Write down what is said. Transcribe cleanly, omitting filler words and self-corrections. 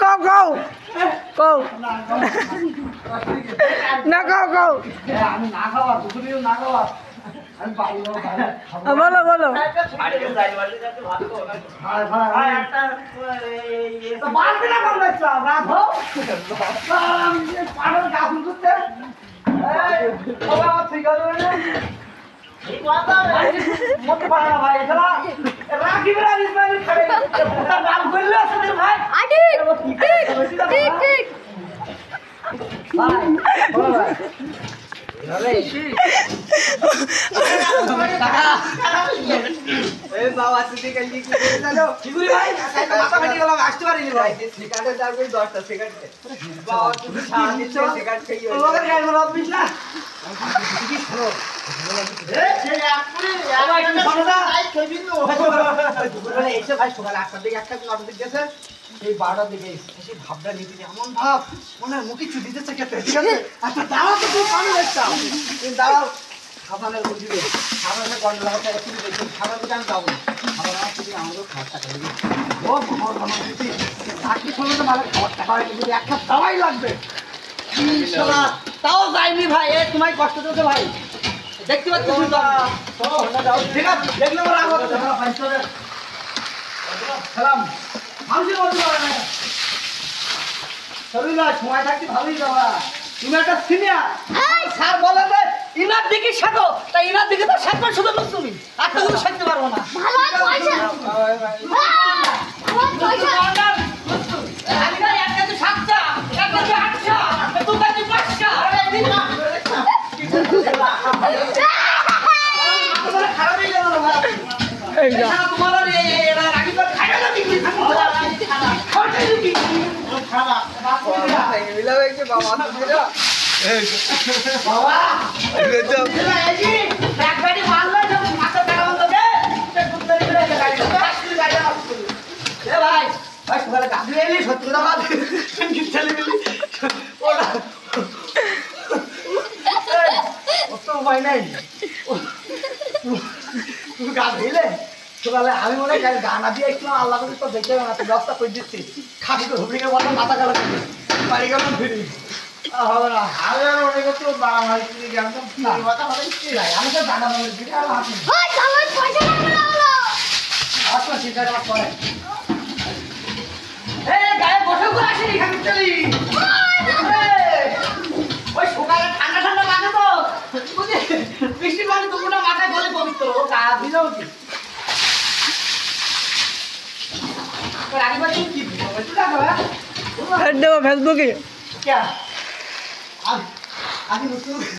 কও কও কও না কও কও আমি না খাওয়া দুপুরে না খাওয়া আমি বাড়ি বলো বলো বাড়বে না কম দেখছো রাখো পাড়ার গাছ করতে ঠিক আছে মতো পারে না ভাই এটা রাখি বেলা ইসমাইল খাবে নাম করলে আসলে ভাই ঠিক ঠিক ভাই বলো ভাই আরে এই বাবা আসতে গেলি কি করে জানো কিগুরি ভাই মাথা ফাটি গেল আসতে পারিনি ভাই সিগারেট দাও কই 10টা সিগারেট বাবা তুমি সামনে সিগারেট খাইও ওদের গায়ে বলো অফিস না কি শুনো এই সে আপনি ভাই তুমি শোনো না আই কইবিন নো দুপুরবেলা এসে ভাই সকাল 8টার দিকে একটা অটো দিকে গেছে এই 12টার দিকে এসে ভাবটা নিতে এমন ভাব মনে মুখে চুদি দিতে কেটে ঠিক আছে আচ্ছা দাঁড়াও তো তুমি পানি দেখছো তুমি দাঁড়াও খাবারের বুঝবে খাবারের গন্ধ লাগাতে একটু দেখুন খাবার দোকান যাবো খাবার আমার যদি আমারও খাওয়ার টাকা দেবে ও আমার আমার দিদি চাকরি করলে তো ভালো খাবার টাকা যদি একটা দাওয়াই লাগবে তাও যাইনি ভাই এ তোমায় কষ্ট দিতে ভাই দেখতে পাচ্ছ তুমি ঠিক আছে দেখলে বলা আমার সালাম মানুষের মধ্যে শরীর সময় থাকতে ভালোই যাওয়া তুমি একটা সিনিয়র স্যার বলে যে ইনার দিকে শেখো তাই ইনার দিকে তো শেখবে শুধু লোক তুমি আর তো তুমি শিখতে পারবো না ভালো পয়সা আমার পয়সা আমি না একটা তো সাতটা একটা তো আটটা তো কাজে পাঁচটা আরে দিন না খারাপ হয়ে গেল না এই যা তোমার এরা রাখি তো খাইবে না দিবি খারাপ খরচা দিবি খারাপ মিলাবে কি বাবা দিরা বাবা এই জি ব্যাকগাড়ি মারলে যখন মাথা টাকা বন্ধ দে সে কুত্তারি করে গাড়ি আসলে গাড়ি আসছে এ ভাই ভাই সকালে গাড়ি এলি 70 টাকা কি চলে গেলি ওটা ও তো ভাই নাই তুমি গাছ দিলে সকালে আমি মনে হয় গানা দিয়ে একটু আল্লাহ করে তো দেখতে না তো ব্যবস্থা করে দিচ্ছি খাসি তো হুবড়িকে বললাম মাথা গেল বাড়ি গেলাম ফিরি হবে না আমি আর অনেক তো বাড়া ভাই তুমি জানতাম মাথা ভালো কি যায় আমি তো জানা বলে দিকে আর হাত ওই আমার পয়সা লাগবে না হলো আসলে চিন্তা করে এই গায়ে বসে করে আসেনি খালি চলি ওই সকালে ঠান্ডা ঠান্ডা লাগে তো বুঝলি বৃষ্টি পানি তো পুরো মাথায় বলে পবিত্র ও গা দিলেও কি রাগিবাজি কি একটু টাকা দেবো ফেসবুকে क्या आज आज